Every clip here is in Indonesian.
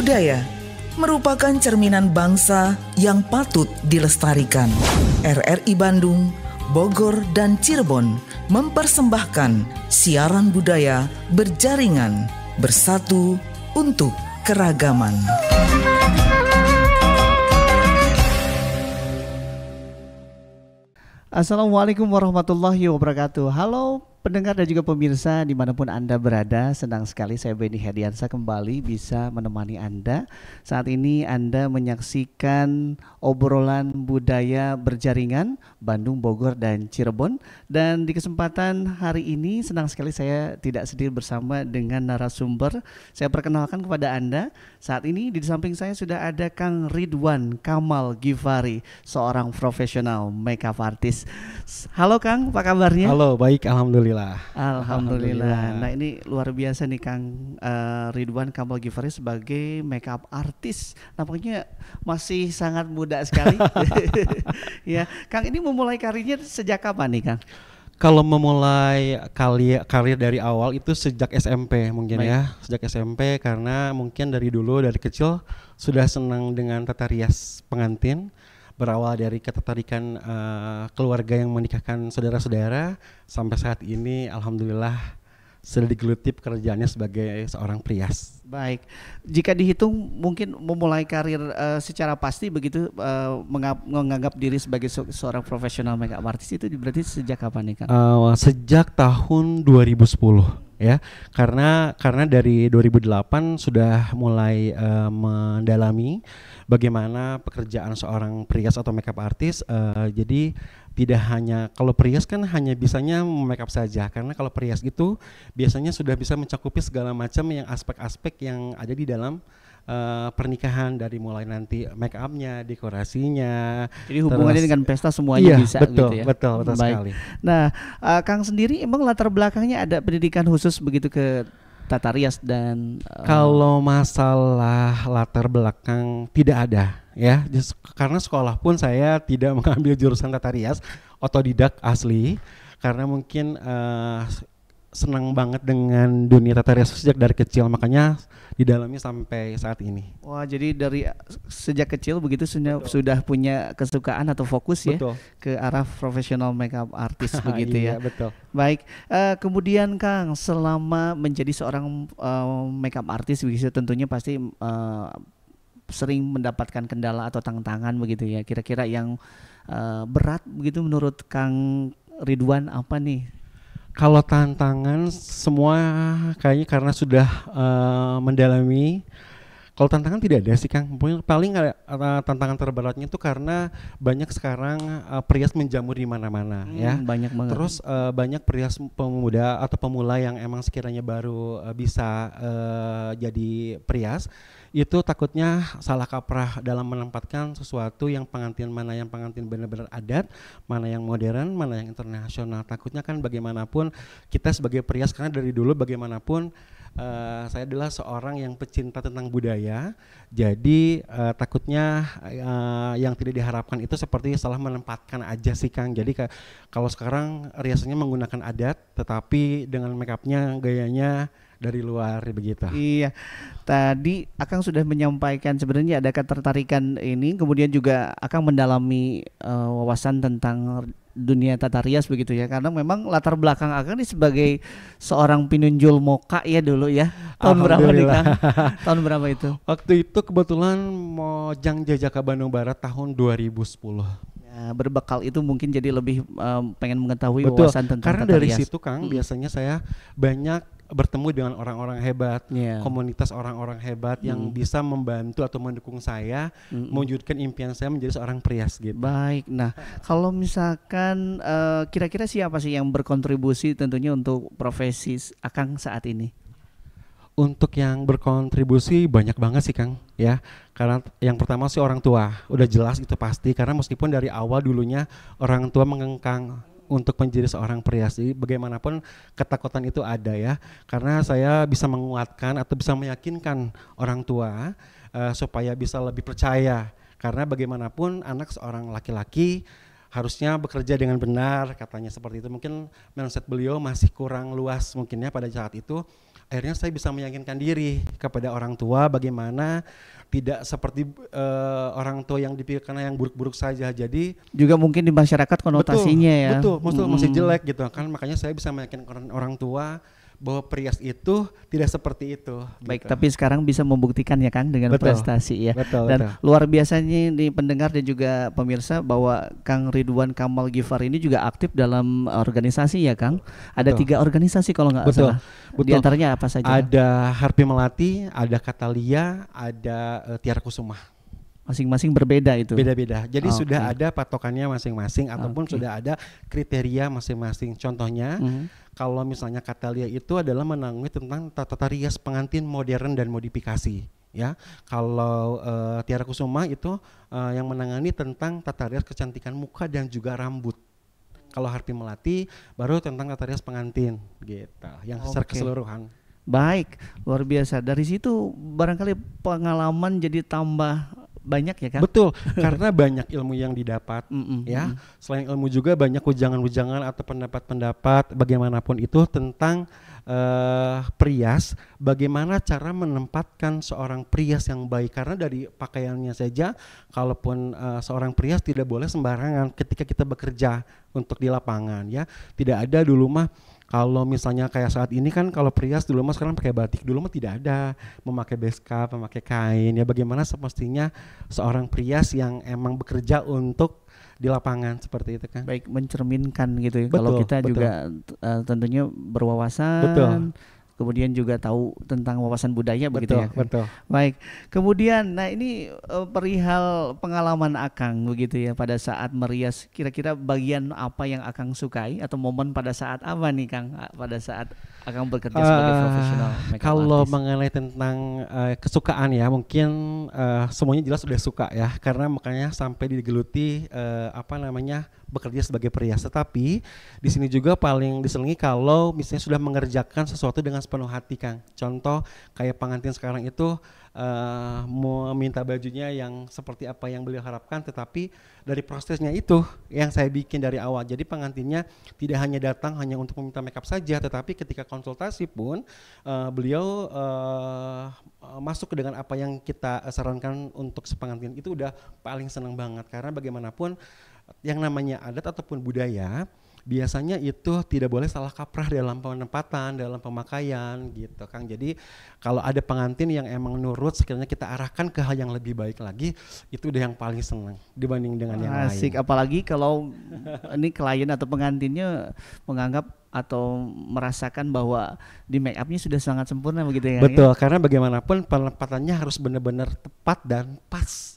Budaya merupakan cerminan bangsa yang patut dilestarikan. RRI Bandung, Bogor, dan Cirebon mempersembahkan siaran budaya berjaringan, bersatu untuk keragaman. Assalamualaikum warahmatullahi wabarakatuh. Halo pendengar dan juga pemirsa dimanapun Anda berada. Senang sekali saya Benny Herdiansyah kembali bisa menemani Anda. Saat ini Anda menyaksikan obrolan budaya berjaringan Bandung, Bogor, dan Cirebon. Dan di kesempatan hari ini senang sekali saya tidak sendiri bersama dengan narasumber. Saya perkenalkan kepada Anda. Saat ini di samping saya sudah ada Kang Ridwan Kamal Ghifari, seorang profesional makeup artist. Halo Kang, apa kabarnya? Halo, baik, alhamdulillah. Alhamdulillah. Nah ini luar biasa nih Kang Ridwan Kamal Ghifari sebagai makeup artist. Nampaknya masih sangat muda sekali. Ya, Kang ini memulai karirnya sejak kapan nih Kang? Kalau memulai karir dari awal itu sejak SMP mungkin. Baik. Ya, sejak SMP karena mungkin dari dulu dari kecil sudah senang dengan tata rias pengantin. Berawal dari ketertarikan keluarga yang menikahkan saudara-saudara sampai saat ini alhamdulillah sudah digeluti pekerjaannya sebagai seorang prias. Baik, jika dihitung mungkin memulai karir secara pasti begitu menganggap diri sebagai seorang profesional makeup artist itu berarti sejak kapan nih Kang? Sejak tahun 2010 ya, karena dari 2008 sudah mulai mendalami bagaimana pekerjaan seorang prias atau makeup artist. Jadi tidak hanya, kalau prias kan hanya bisanya makeup saja, karena kalau prias itu biasanya sudah bisa mencakupi segala macam yang aspek-aspek yang ada di dalam pernikahan, dari mulai nanti make upnya, dekorasinya. Jadi hubungannya dengan pesta semuanya bisa betul, gitu ya. Betul sekali. Nah, Kang sendiri emang latar belakangnya ada pendidikan khusus begitu ke tata rias dan kalau masalah latar belakang tidak ada ya, karena sekolah pun saya tidak mengambil jurusan tata rias, otodidak asli, karena mungkin senang banget dengan dunia tata rias sejak dari kecil, makanya didalami sampai saat ini. Wah, jadi dari sejak kecil begitu sudah punya kesukaan atau fokus ya ke arah profesional makeup artist begitu ya. Iya, betul. Baik, kemudian Kang selama menjadi seorang makeup artist begitu tentunya pasti sering mendapatkan kendala atau tantangan begitu ya. Kira-kira yang berat begitu menurut Kang Ridwan apa nih? Kalau tantangan semua kayaknya karena sudah mendalami. Kalau tantangan tidak ada sih Kang. Paling tantangan terberatnya itu karena banyak sekarang prias menjamur di mana-mana ya. Banyak banget. Terus banyak prias pemuda atau pemula yang emang sekiranya baru bisa jadi prias, itu takutnya salah kaprah dalam menempatkan sesuatu yang pengantin, mana yang pengantin benar-benar adat, mana yang modern, mana yang internasional. Takutnya kan bagaimanapun kita sebagai prias, karena dari dulu bagaimanapun saya adalah seorang yang pecinta tentang budaya, jadi takutnya yang tidak diharapkan itu seperti salah menempatkan aja sih Kang. Jadi kalau sekarang riasannya menggunakan adat, tetapi dengan makeupnya gayanya dari luar begitu. Iya, tadi Akang sudah menyampaikan sebenarnya ada ketertarikan ini, kemudian juga Akang mendalami wawasan tentang dunia tata rias begitu ya, karena memang latar belakang Akang ini sebagai seorang pinunjul moka ya dulu ya. Tahun berapa nih Kang? Tahun berapa itu? Waktu itu kebetulan Mojang Jajaka Bandung Barat tahun 2010. Ya, berbekal itu mungkin jadi lebih pengen mengetahui wawasan tentang karena tata dari rias. situ Kang biasanya saya banyak bertemu dengan orang-orang hebat, komunitas orang-orang hebat yang bisa membantu atau mendukung saya mewujudkan impian saya menjadi seorang prias gitu. Baik, nah kalau misalkan kira-kira siapa sih yang berkontribusi tentunya untuk profesi Akang saat ini? Untuk yang berkontribusi banyak banget sih Kang ya, karena yang pertama sih orang tua, udah jelas itu pasti, karena meskipun dari awal dulunya orang tua mengengkang untuk menjadi seorang prias, jadi bagaimanapun ketakutan itu ada ya, karena saya bisa menguatkan atau bisa meyakinkan orang tua supaya bisa lebih percaya, karena bagaimanapun anak seorang laki-laki harusnya bekerja dengan benar, katanya seperti itu. Mungkin mindset beliau masih kurang luas mungkinnya pada saat itu. akhirnya saya bisa meyakinkan diri kepada orang tua bagaimana tidak seperti orang tua yang dipikirkan yang buruk-buruk saja. Jadi juga mungkin di masyarakat konotasinya betul, masih jelek gitu kan. Makanya saya bisa meyakinkan orang tua bahwa perias itu tidak seperti itu. Baik, gitu. tapi sekarang bisa membuktikan ya Kang dengan prestasi ya. Dan luar biasanya di pendengar dan juga pemirsa bahwa Kang Ridwan Kamal Ghifari ini juga aktif dalam organisasi ya Kang. Ada 3 organisasi kalau nggak salah. Di antaranya apa saja? Ada Harpi Melati, ada Katalia, ada Tiara Kusuma. Masing-masing berbeda itu. Beda-beda. Jadi sudah ada patokannya masing-masing ataupun sudah ada kriteria masing-masing. Contohnya kalau misalnya Katalia itu adalah menangani tentang tata rias pengantin modern dan modifikasi. Ya, kalau Tiara Kusuma itu yang menangani tentang tata rias kecantikan muka dan juga rambut. Kalau Harpi Melati baru tentang tata rias pengantin, gitu. Yang secara keseluruhan. Baik, luar biasa. Dari situ barangkali pengalaman jadi tambah banyak ya kan? Betul, karena banyak ilmu yang didapat ya. Selain ilmu juga banyak ujangan-ujangan atau pendapat-pendapat bagaimanapun itu tentang perias, bagaimana cara menempatkan seorang perias yang baik. Karena dari pakaiannya saja, kalaupun seorang perias tidak boleh sembarangan ketika kita bekerja untuk di lapangan ya. Tidak ada dulu mah. Kalau misalnya kayak saat ini kan kalau perias dulu mah sekarang pakai batik, dulu mah tidak ada memakai beskap, memakai kain ya. Bagaimana semestinya seorang perias yang emang bekerja untuk di lapangan seperti itu kan. Baik, mencerminkan gitu ya. Kalau kita juga tentunya berwawasan, kemudian juga tahu tentang wawasan budaya begitu ya. Betul. Baik. Kemudian nah ini perihal pengalaman Akang begitu ya pada saat merias, kira-kira bagian apa yang Akang sukai atau momen pada saat apa nih Kang pada saat Akang bekerja sebagai profesional makeup kalau artist? mengenai tentang kesukaan ya mungkin semuanya jelas sudah suka ya, karena makanya sampai digeluti bekerja sebagai perias. Tetapi di sini juga paling disenangi kalau misalnya sudah mengerjakan sesuatu dengan sepenuh hati Kang. Contoh kayak pengantin sekarang itu meminta bajunya yang seperti apa yang beliau harapkan, tetapi dari prosesnya itu yang saya bikin dari awal. Jadi pengantinnya tidak hanya datang hanya untuk meminta makeup saja, tetapi ketika konsultasi pun beliau masuk dengan apa yang kita sarankan untuk si pengantin. Itu udah paling senang banget, karena bagaimanapun yang namanya adat ataupun budaya biasanya itu tidak boleh salah kaprah dalam penempatan, dalam pemakaian gitu Kang. Jadi kalau ada pengantin yang emang nurut, sekiranya kita arahkan ke hal yang lebih baik lagi, itu udah yang paling senang dibanding dengan yang lain. Asik, apalagi kalau ini klien atau pengantinnya menganggap atau merasakan bahwa di make upnya sudah sangat sempurna begitu ya. Betul, karena bagaimanapun penempatannya harus benar-benar tepat dan pas.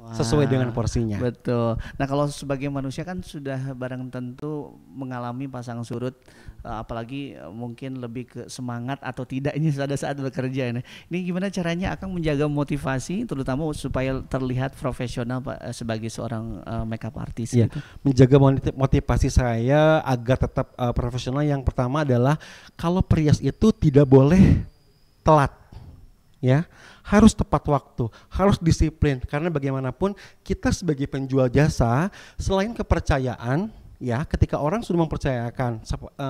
Sesuai dengan porsinya. Betul. Nah kalau sebagai manusia kan sudah barang tentu mengalami pasang surut, apalagi mungkin lebih ke semangat atau tidaknya pada saat bekerja ini. Ini gimana caranya akan menjaga motivasi, terutama supaya terlihat profesional sebagai seorang makeup artist? Ya, gitu? menjaga motivasi saya agar tetap profesional. Yang pertama adalah kalau perias itu tidak boleh telat. Ya, harus tepat waktu, harus disiplin, karena bagaimanapun kita sebagai penjual jasa, selain kepercayaan ya, ketika orang sudah mempercayakan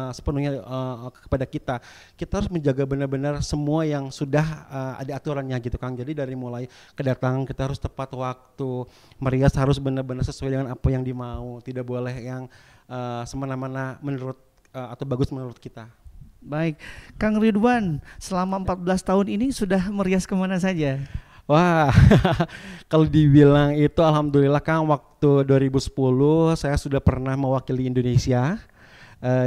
sepenuhnya kepada kita, kita harus menjaga benar-benar semua yang sudah ada aturannya gitu Kang. Jadi dari mulai kedatangan kita harus tepat waktu, merias harus benar-benar sesuai dengan apa yang dimau, tidak boleh yang semena-mena menurut atau bagus menurut kita. Baik, Kang Ridwan, selama 14 tahun ini sudah merias kemana saja? Wah, kalau dibilang itu alhamdulillah Kang, waktu 2010 saya sudah pernah mewakili Indonesia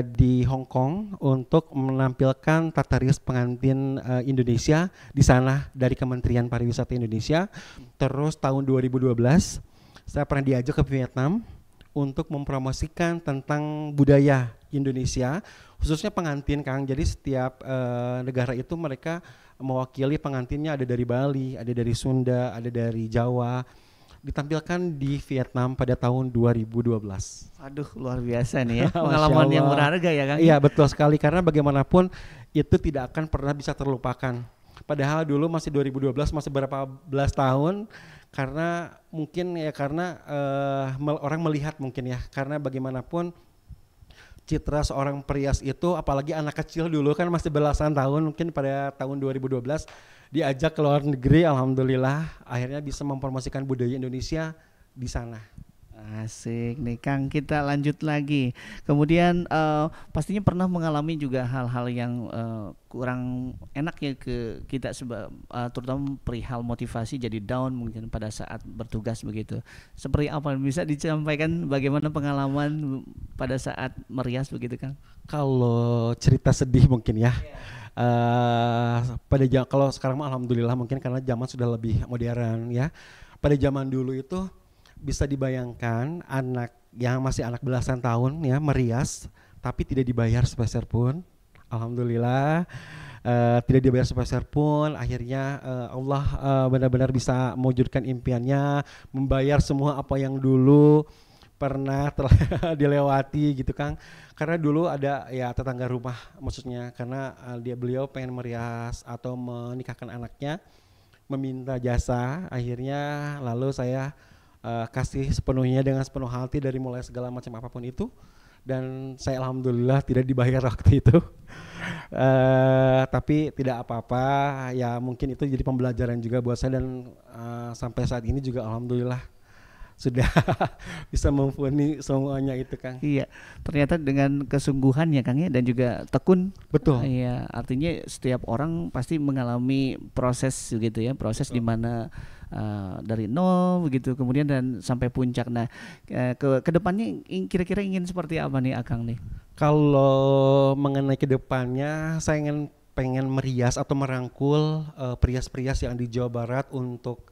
di Hong Kong untuk menampilkan tata rias pengantin Indonesia di sana dari Kementerian Pariwisata Indonesia. Terus tahun 2012 saya pernah diajak ke Vietnam untuk mempromosikan tentang budaya Indonesia, khususnya pengantin Kang. Jadi setiap negara itu mereka mewakili pengantinnya, ada dari Bali, ada dari Sunda, ada dari Jawa, ditampilkan di Vietnam pada tahun 2012. Aduh, luar biasa nih ya, pengalaman yang berharga ya Kang. Iya betul sekali, karena bagaimanapun itu tidak akan pernah bisa terlupakan. Padahal dulu masih 2012, masih berapa belas tahun, karena mungkin ya karena orang melihat mungkin ya, karena bagaimanapun citra seorang perias itu, apalagi anak kecil dulu kan masih belasan tahun, mungkin pada tahun 2012 diajak ke luar negeri, alhamdulillah akhirnya bisa mempromosikan budaya Indonesia di sana. Asik nih Kang, kita lanjut lagi. Kemudian pastinya pernah mengalami juga hal-hal yang kurang enak ya ke kita, terutama perihal motivasi jadi down mungkin pada saat bertugas begitu. Seperti apa, bisa disampaikan bagaimana pengalaman pada saat merias begitu Kang? Kalau cerita sedih mungkin ya. Kalau sekarang alhamdulillah mungkin karena zaman sudah lebih modern ya. Pada zaman dulu itu bisa dibayangkan anak yang masih anak belasan tahun ya merias tapi tidak dibayar sepeser pun. Alhamdulillah tidak dibayar sepeser pun. Akhirnya Allah benar-benar bisa mewujudkan impiannya, membayar semua apa yang dulu pernah dilewati gitu Kang. Karena dulu ada ya tetangga rumah, maksudnya karena beliau pengen merias atau menikahkan anaknya, meminta jasa. Akhirnya lalu saya kasih sepenuhnya dengan sepenuh hati dari mulai segala macam apapun itu, dan saya alhamdulillah tidak dibayar waktu itu. Tapi tidak apa-apa ya, mungkin itu jadi pembelajaran juga buat saya, dan sampai saat ini juga alhamdulillah sudah bisa mumpuni semuanya itu Kang. Iya, ternyata dengan kesungguhan ya Kang ya, dan juga tekun. Betul. Iya, artinya setiap orang pasti mengalami proses gitu ya, proses di mana dari nol begitu kemudian dan sampai puncak. Nah, ke depannya kira-kira ingin seperti apa nih Akang nih? Kalau mengenai ke depannya, saya pengen merias atau merangkul perias-perias yang di Jawa Barat untuk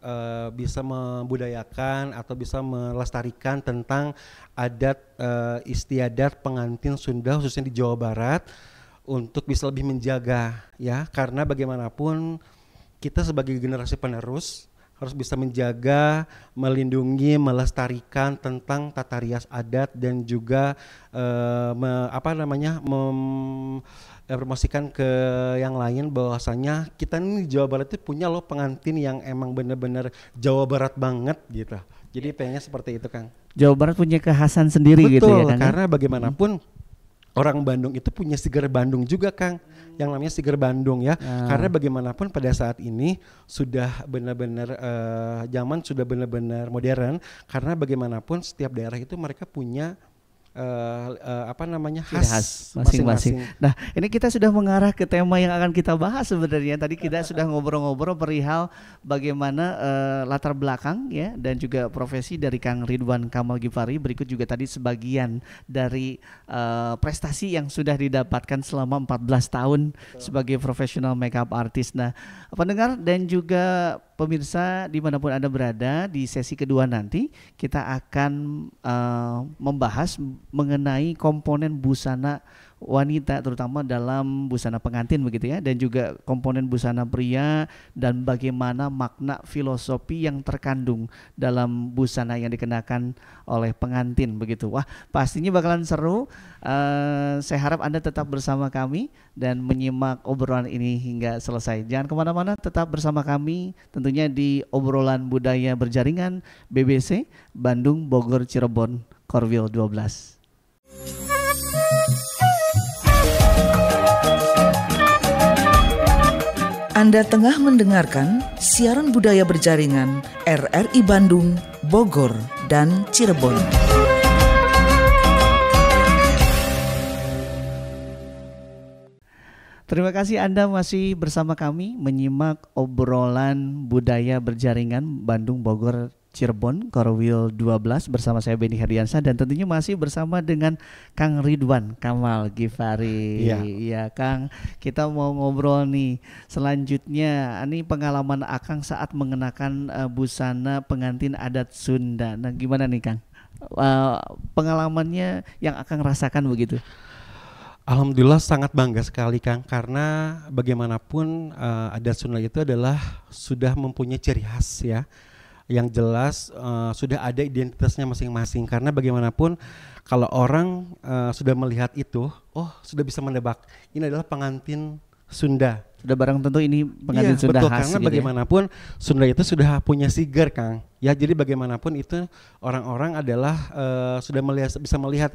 bisa membudayakan atau bisa melestarikan tentang adat istiadat pengantin Sunda khususnya di Jawa Barat, untuk bisa lebih menjaga ya, karena bagaimanapun kita sebagai generasi penerus harus bisa menjaga, melindungi, melestarikan tentang tata rias adat, dan juga promosikan ke yang lain bahwasanya kita ini di Jawa Barat itu punya loh pengantin yang emang benar-benar Jawa Barat banget gitu. Jadi pengennya seperti itu Kang. Jawa Barat punya kekhasan sendiri. Betul, gitu ya Kang. Karena bagaimanapun orang Bandung itu punya Siger Bandung juga Kang, yang namanya Siger Bandung ya. Karena bagaimanapun pada saat ini sudah benar-benar zaman sudah benar-benar modern, karena bagaimanapun setiap daerah itu mereka punya khas masing-masing. Nah, ini kita sudah mengarah ke tema yang akan kita bahas sebenarnya. Tadi kita sudah ngobrol-ngobrol perihal bagaimana latar belakang ya, dan juga profesi dari Kang Ridwan Kamal Ghifari. Berikut juga tadi sebagian dari prestasi yang sudah didapatkan selama 14 tahun sebagai profesional makeup artist. Nah, pendengar dan juga pemirsa dimanapun Anda berada, di sesi kedua nanti kita akan membahas mengenai komponen busana wanita, terutama dalam busana pengantin begitu ya, dan juga komponen busana pria, dan bagaimana makna filosofi yang terkandung dalam busana yang dikenakan oleh pengantin begitu. Wah, pastinya bakalan seru. Saya harap Anda tetap bersama kami dan menyimak obrolan ini hingga selesai. Jangan kemana-mana, tetap bersama kami tentunya di obrolan budaya berjaringan BBC Bandung, Bogor, Cirebon, Korwil 12. Anda tengah mendengarkan siaran budaya berjaringan RRI Bandung, Bogor, dan Cirebon. Terima kasih Anda masih bersama kami menyimak obrolan budaya berjaringan Bandung, Bogor, Cirebon, Korwil 12 bersama saya Benny Herdiansah, dan tentunya masih bersama dengan Kang Ridwan Kamal Ghifari. Iya Kang, kita mau ngobrol nih selanjutnya. Ini pengalaman Akang saat mengenakan busana pengantin adat Sunda. Nah, gimana nih Kang? Pengalamannya yang Akang rasakan begitu? Alhamdulillah sangat bangga sekali Kang, karena bagaimanapun adat Sunda itu adalah sudah mempunyai ciri khas ya, yang jelas sudah ada identitasnya masing-masing. Karena bagaimanapun kalau orang sudah melihat itu, sudah bisa menebak ini adalah pengantin Sunda. Sudah barang tentu ini pengantin Sunda betul, khas. Karena gitu bagaimanapun ya? Sunda itu sudah punya siger Kang. Ya, jadi bagaimanapun itu orang-orang adalah sudah bisa melihat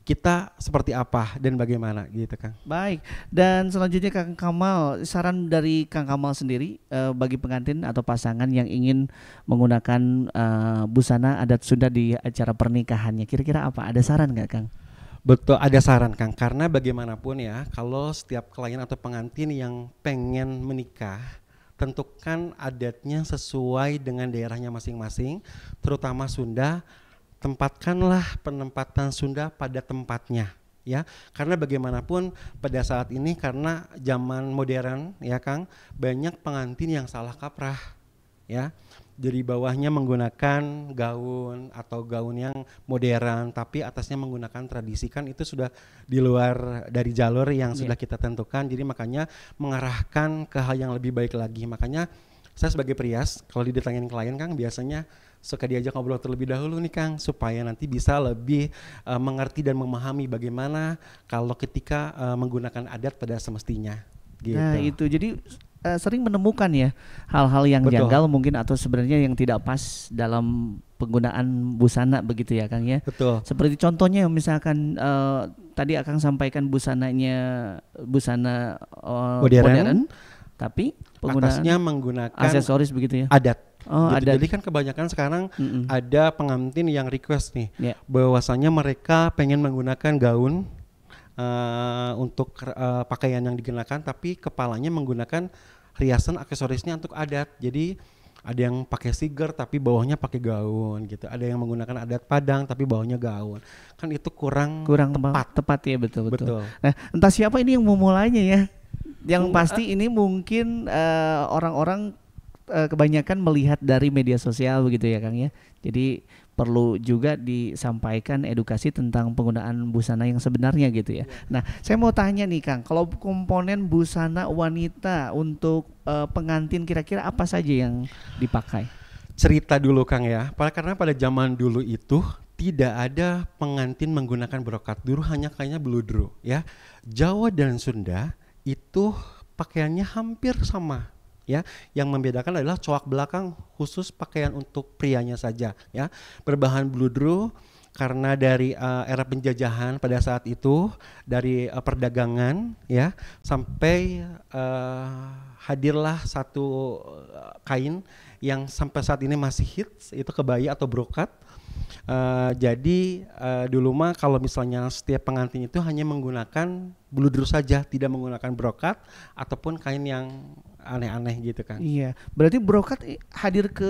kita seperti apa dan bagaimana gitu Kang. Baik, dan selanjutnya Kang Kamal, saran dari Kang Kamal sendiri bagi pengantin atau pasangan yang ingin menggunakan busana adat Sunda di acara pernikahannya, kira-kira apa? Ada saran nggak Kang? Betul, ada saran Kang, karena bagaimanapun ya, kalau setiap klien atau pengantin yang pengen menikah, tentukan adatnya sesuai dengan daerahnya masing-masing, terutama Sunda. Tempatkanlah penempatan Sunda pada tempatnya, ya, karena bagaimanapun pada saat ini karena zaman modern ya Kang, banyak pengantin yang salah kaprah, ya. Dari bawahnya menggunakan gaun atau gaun yang modern tapi atasnya menggunakan tradisi, kan itu sudah di luar dari jalur yang sudah kita tentukan. Jadi makanya mengarahkan ke hal yang lebih baik lagi. Makanya saya sebagai prias kalau didatangin klien Kang biasanya suka diajak ngobrol terlebih dahulu nih Kang, supaya nanti bisa lebih mengerti dan memahami bagaimana kalau ketika menggunakan adat pada semestinya gitu. Nah itu, jadi sering menemukan ya hal-hal yang janggal mungkin atau sebenarnya yang tidak pas dalam penggunaan busana begitu ya Kang ya. Betul. Seperti contohnya misalkan tadi Akang sampaikan busana modern, tapi atasnya menggunakan aksesoris begitu ya. Adat. Oh, gitu. adat. Jadi kan kebanyakan sekarang ada pengantin yang request nih, bahwasanya mereka pengen menggunakan gaun untuk pakaian yang dikenakan, tapi kepalanya menggunakan riasan aksesorisnya untuk adat. Jadi ada yang pakai siger tapi bawahnya pakai gaun gitu. Ada yang menggunakan adat Padang tapi bawahnya gaun. Kan itu kurang tepat ya, betul. Nah, entah siapa ini yang memulainya ya. Yang pasti ini mungkin orang-orang kebanyakan melihat dari media sosial begitu ya Kang ya. Jadi perlu juga disampaikan edukasi tentang penggunaan busana yang sebenarnya gitu ya. Nah, saya mau tanya nih Kang, kalau komponen busana wanita untuk pengantin kira-kira apa saja yang dipakai? Cerita dulu Kang ya. Karena pada zaman dulu itu tidak ada pengantin menggunakan brokat. Dulu hanya kayaknya beludru ya. Jawa dan Sunda itu pakaiannya hampir sama. Ya, yang membedakan adalah coak belakang khusus pakaian untuk prianya saja ya, berbahan bludru karena dari era penjajahan pada saat itu, dari perdagangan ya, sampai hadirlah satu kain yang sampai saat ini masih hits, itu kebaya atau brokat. Jadi dulu mah kalau misalnya setiap pengantin itu hanya menggunakan bludru saja, tidak menggunakan brokat ataupun kain yang aneh-aneh gitu kan. Iya, berarti brokat hadir ke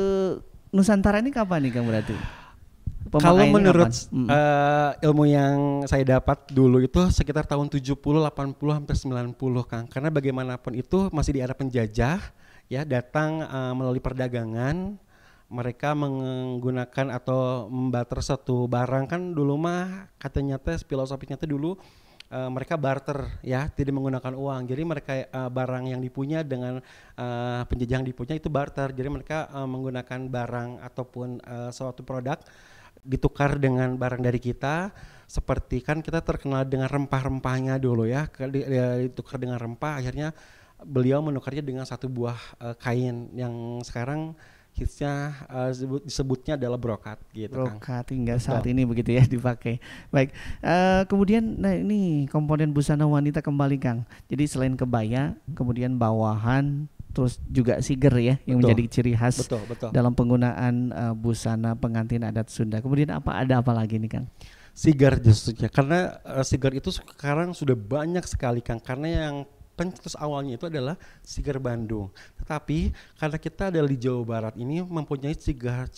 Nusantara ini kapan nih Kang berarti? Kalau menurut ilmu yang saya dapat dulu itu sekitar tahun 70, 80 sampai 90 Kang. Karena bagaimanapun itu masih di era penjajah ya, datang melalui perdagangan. Mereka menggunakan atau membarter satu barang, kan dulu mah katanya filosofinya dulu mereka barter ya, tidak menggunakan uang. Jadi mereka barang yang dipunya dengan penjajah yang dipunya itu barter. Jadi mereka menggunakan barang ataupun suatu produk ditukar dengan barang dari kita. Seperti kan kita terkenal dengan rempah-rempahnya dulu ya, ditukar dengan rempah, akhirnya beliau menukarnya dengan satu buah kain yang sekarang hitsnya disebutnya adalah brokat gitu. Brokat hingga saat ini begitu ya dipakai. Baik, kemudian nah ini komponen busana wanita kembali Kang. Jadi selain kebaya, kemudian bawahan, terus juga siger ya yang menjadi ciri khas dalam penggunaan busana pengantin adat Sunda. Kemudian ada apa lagi nih Kang? Siger justru, karena siger itu sekarang sudah banyak sekali Kang, karena yang pencetus awalnya itu adalah siger Bandung. Tetapi karena kita ada di Jawa Barat ini mempunyai siger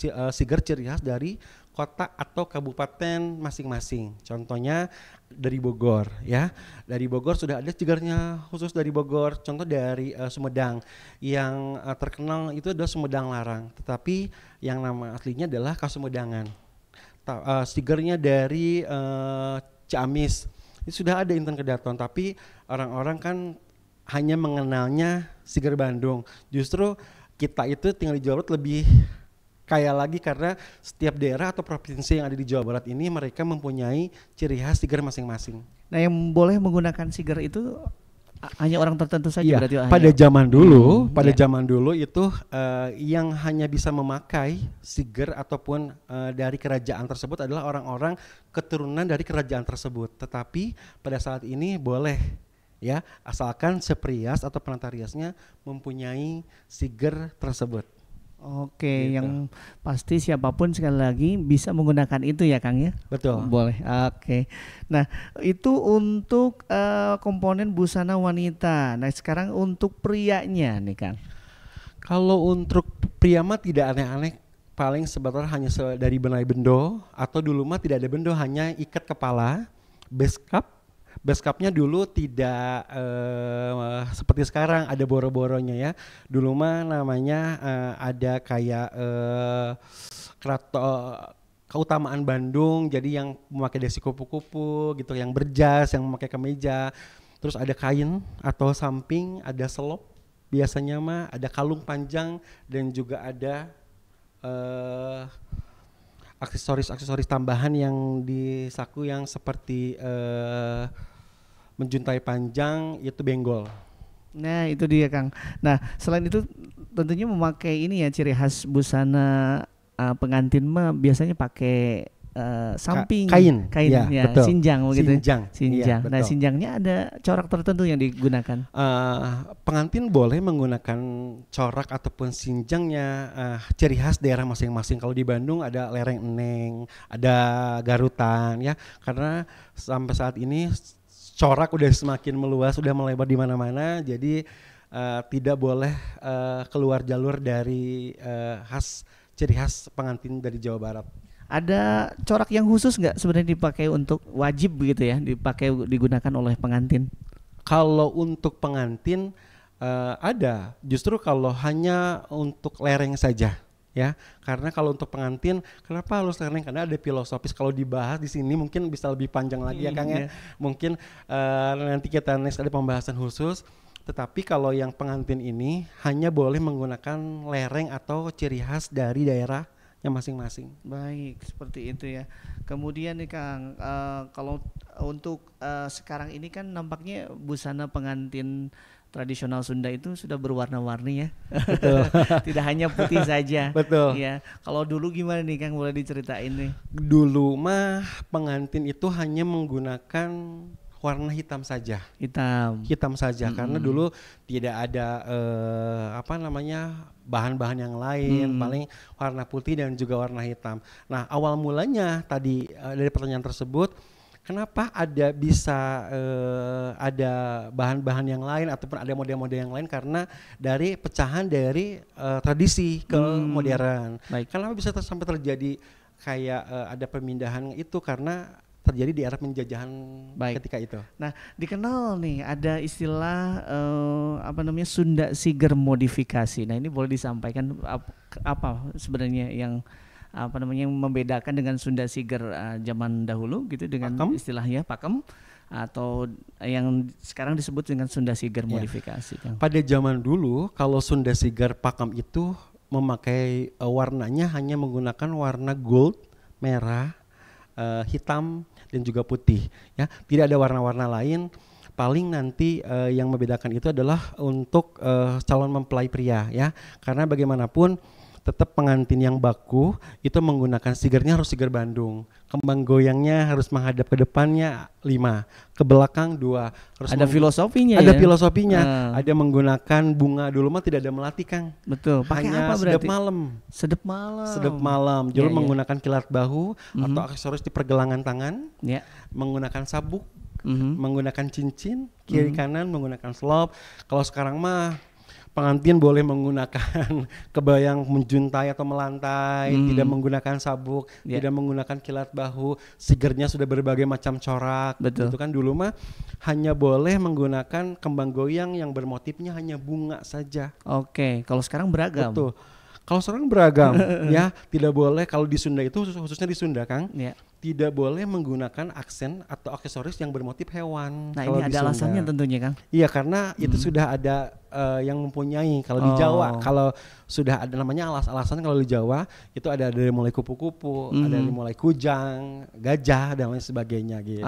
ciri khas dari kota atau kabupaten masing-masing. Contohnya dari Bogor ya. Dari Bogor sudah ada sigernya khusus dari Bogor. Contoh dari Sumedang yang terkenal itu adalah Sumedang Larang. Tetapi yang nama aslinya adalah Kasumedangan. Sigernya dari Ciamis. Ini sudah ada Inten Kedaton, tapi orang-orang kan hanya mengenalnya siger Bandung. Justru kita itu tinggal di Jawa Barat lebih kaya lagi karena setiap daerah atau provinsi yang ada di Jawa Barat ini mereka mempunyai ciri khas siger masing-masing. Nah, yang boleh menggunakan siger itu Hanya orang tertentu saja Iya, berarti. pada zaman dulu, iya. zaman dulu itu yang hanya bisa memakai siger ataupun dari kerajaan tersebut adalah orang-orang keturunan dari kerajaan tersebut. Tetapi pada saat ini boleh ya, asalkan si prias atau penata riasnya mempunyai siger tersebut. Oke, Gitu. yang pasti siapapun sekali lagi bisa menggunakan itu ya Kang ya? Betul. Boleh. Oke. Nah, itu untuk komponen busana wanita. Nah, sekarang untuk prianya nih Kang. Kalau untuk pria mah tidak aneh-aneh, paling sebetulnya hanya dari benai bendo, atau dulu mah tidak ada bendo, hanya ikat kepala, base cap. Base capnya dulu tidak seperti sekarang ada boro-boronya ya. Dulu mah namanya ada kayak keutamaan Bandung, jadi yang memakai dasi kupu-kupu gitu, yang berjas, yang memakai kemeja. Terus ada kain atau samping, ada selop, biasanya mah ada kalung panjang, dan juga ada aksesoris tambahan yang di saku yang seperti menjuntai panjang, itu benggol. Nah, itu dia Kang. Nah, selain itu tentunya memakai ini ya, ciri khas busana pengantin mah biasanya pakai samping kain ya, betul. Sinjang begitu. Sinjang. Iya, nah, sinjangnya ada corak tertentu yang digunakan. Pengantin boleh menggunakan corak ataupun sinjangnya ciri khas daerah masing-masing. Kalau di Bandung ada lereng eneng, ada garutan ya. Karena sampai saat ini corak udah semakin meluas, udah melebar di mana-mana. Jadi tidak boleh keluar jalur dari ciri khas pengantin dari Jawa Barat. Ada corak yang khusus nggak sebenarnya dipakai untuk wajib begitu ya, digunakan oleh pengantin? Kalau untuk pengantin ada, justru kalau hanya untuk lereng saja ya, karena kalau untuk pengantin kenapa harus lereng, karena ada filosofis, kalau dibahas di sini mungkin bisa lebih panjang lagi ya Kang ya. Mungkin nanti kita next ada pembahasan khusus. Tetapi kalau yang pengantin ini hanya boleh menggunakan lereng atau ciri khas dari daerahnya masing-masing. Baik, seperti itu ya. Kemudian nih Kang, kalau untuk sekarang ini kan nampaknya busana pengantin tradisional Sunda itu sudah berwarna-warni ya. Betul. Tidak hanya putih saja. Betul. Ya. Kalau dulu gimana nih Kang, boleh diceritain nih? Dulu mah pengantin itu hanya menggunakan warna hitam saja. Hitam saja karena dulu tidak ada bahan-bahan yang lain, paling warna putih dan juga warna hitam. Nah, awal mulanya tadi dari pertanyaan tersebut, kenapa bisa ada bahan-bahan yang lain ataupun ada model-model yang lain, karena dari pecahan dari tradisi ke modern. Baik. Kenapa bisa sampai terjadi kayak ada pemindahan itu, karena terjadi di era penjajahan ketika itu. Nah, dikenal nih ada istilah Sunda Siger modifikasi. Nah, ini boleh disampaikan apa sebenarnya yang membedakan dengan Sunda Siger zaman dahulu gitu dengan pakem, istilahnya pakem, atau yang sekarang disebut dengan Sunda Siger modifikasi. Pada zaman dulu kalau Sunda Siger pakem itu memakai warnanya hanya menggunakan warna gold, merah, hitam dan juga putih ya, tidak ada warna-warna lain. Paling nanti yang membedakan itu adalah untuk calon mempelai pria ya, karena bagaimanapun tetap pengantin yang baku itu menggunakan sigernya harus siger Bandung. Kembang goyangnya harus menghadap ke depannya 5, ke belakang 2. Harus ada filosofinya. Ada filosofinya. Ada menggunakan bunga, dulu mah tidak ada melati Kang. Betul. Pakai hanya apa berarti? Sedep malam. Dulu menggunakan kilat bahu atau aksesoris di pergelangan tangan. Menggunakan sabuk, menggunakan cincin, kiri kanan menggunakan selop. Kalau sekarang mah pengantin boleh menggunakan kebayang menjuntai atau melantai, tidak menggunakan sabuk, tidak menggunakan kilat bahu, sigernya sudah berbagai macam corak. Betul. Gitu kan, dulu mah hanya boleh menggunakan kembang goyang yang bermotifnya hanya bunga saja. Oke, kalau sekarang beragam. Betul. Kalau sekarang beragam ya, tidak boleh. Kalau di Sunda itu khususnya di Sunda Kang, tidak boleh menggunakan aksen atau aksesoris yang bermotif hewan. Nah kalau ini ada alasannya tentunya Kang. Iya, karena itu sudah ada yang mempunyai. Kalau di Jawa, kalau sudah ada namanya alasan kalau di Jawa itu ada dari mulai kupu-kupu, ada dari mulai kujang, gajah dan lain sebagainya gitu.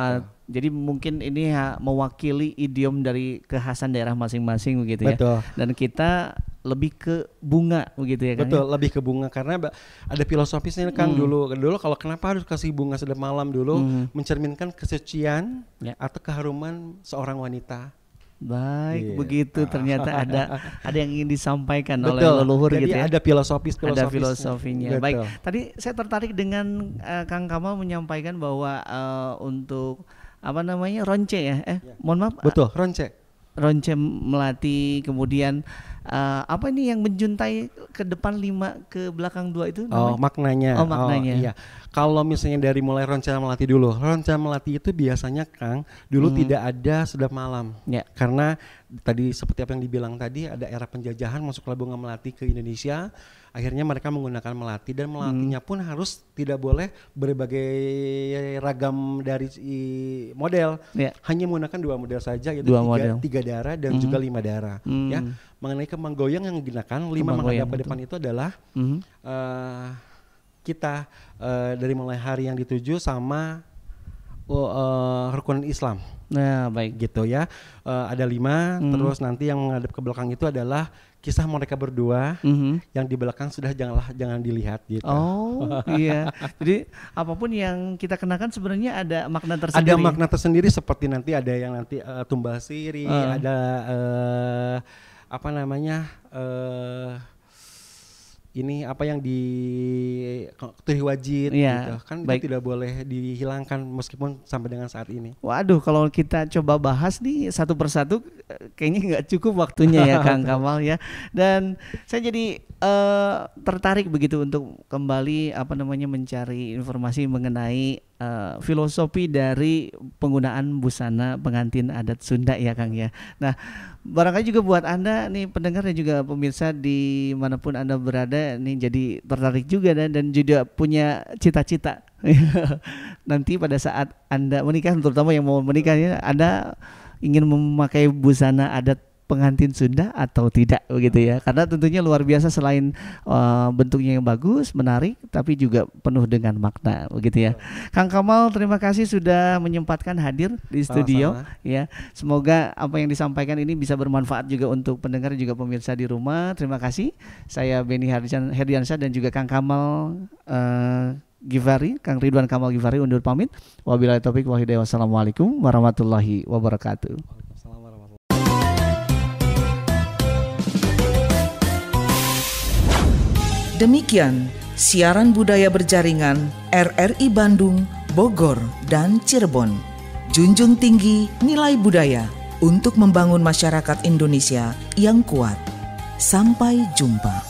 Jadi mungkin ini mewakili idiom dari kekhasan daerah masing-masing begitu ya. Betul. Dan kita lebih ke bunga begitu ya Kang. Betul, lebih ke bunga karena ada filosofisnya Kang dulu kalau kenapa harus kasih bunga sedap malam dulu mencerminkan kesucian atau keharuman seorang wanita. Baik, begitu ternyata ada yang ingin disampaikan oleh Betul. leluhur Jadi gitu ya. ada filosofinya. Filosofinya. Betul. Baik, tadi saya tertarik dengan Kang Kamal menyampaikan bahwa untuk ronce ya. Mohon maaf. Betul, ronce. Ronce Melati, kemudian apa ini yang menjuntai ke depan 5 ke belakang 2 itu namanya? Maknanya. Maknanya. Iya. Kalau misalnya dari mulai Ronce Melati dulu. Ronce Melati itu biasanya Kang dulu tidak ada sedap malam. Ya. Karena tadi seperti apa yang dibilang tadi ada era penjajahan masuklah bunga melati ke Indonesia. Akhirnya mereka menggunakan melati dan melatinya pun harus tidak boleh berbagai ragam dari model. Ya. Hanya menggunakan 2 model saja yaitu 3 darah dan juga 5 darah. Ya. Mengenai kembang goyang yang digunakan 5 menghadap ke depan itu adalah kita dari mulai hari yang dituju sama rukunan Islam. Nah, baik gitu ya. Ada 5, terus nanti yang menghadap ke belakang itu adalah kisah mereka berdua. Yang di belakang sudah jangan dilihat gitu. Oh, iya. Jadi apapun yang kita kenakan sebenarnya ada makna tersendiri. Ada makna tersendiri seperti nanti ada yang nanti tumbal siri, ada ini apa yang di tuhi wajid gitu kan itu tidak boleh dihilangkan meskipun sampai dengan saat ini. Waduh, kalau kita coba bahas nih satu persatu kayaknya nggak cukup waktunya ya Kang Kamal ya. Dan saya jadi tertarik begitu untuk kembali mencari informasi mengenai filosofi dari penggunaan busana pengantin adat Sunda ya Kang ya. Nah, barangkali juga buat Anda nih pendengar dan juga pemirsa dimanapun Anda berada nih jadi tertarik juga dan juga punya cita-cita nanti pada saat Anda menikah, terutama yang mau menikah ya, Anda ingin memakai busana adat pengantin Sunda atau tidak begitu ya, karena tentunya luar biasa selain bentuknya yang bagus, menarik, tapi juga penuh dengan makna begitu ya. Kang Kamal, terima kasih sudah menyempatkan hadir di studio. Ya, semoga apa yang disampaikan ini bisa bermanfaat juga untuk pendengar juga pemirsa di rumah. Terima kasih. Saya Benny Herdiansyah dan juga Kang Kamal Givari, Kang Ridwan Kamal Givari undur pamit. Wabillahi taufiq wal hidayah. Wassalamualaikum warahmatullahi wabarakatuh. Demikian siaran budaya berjaringan RRI Bandung, Bogor, dan Cirebon. Junjung tinggi nilai budaya untuk membangun masyarakat Indonesia yang kuat. Sampai jumpa.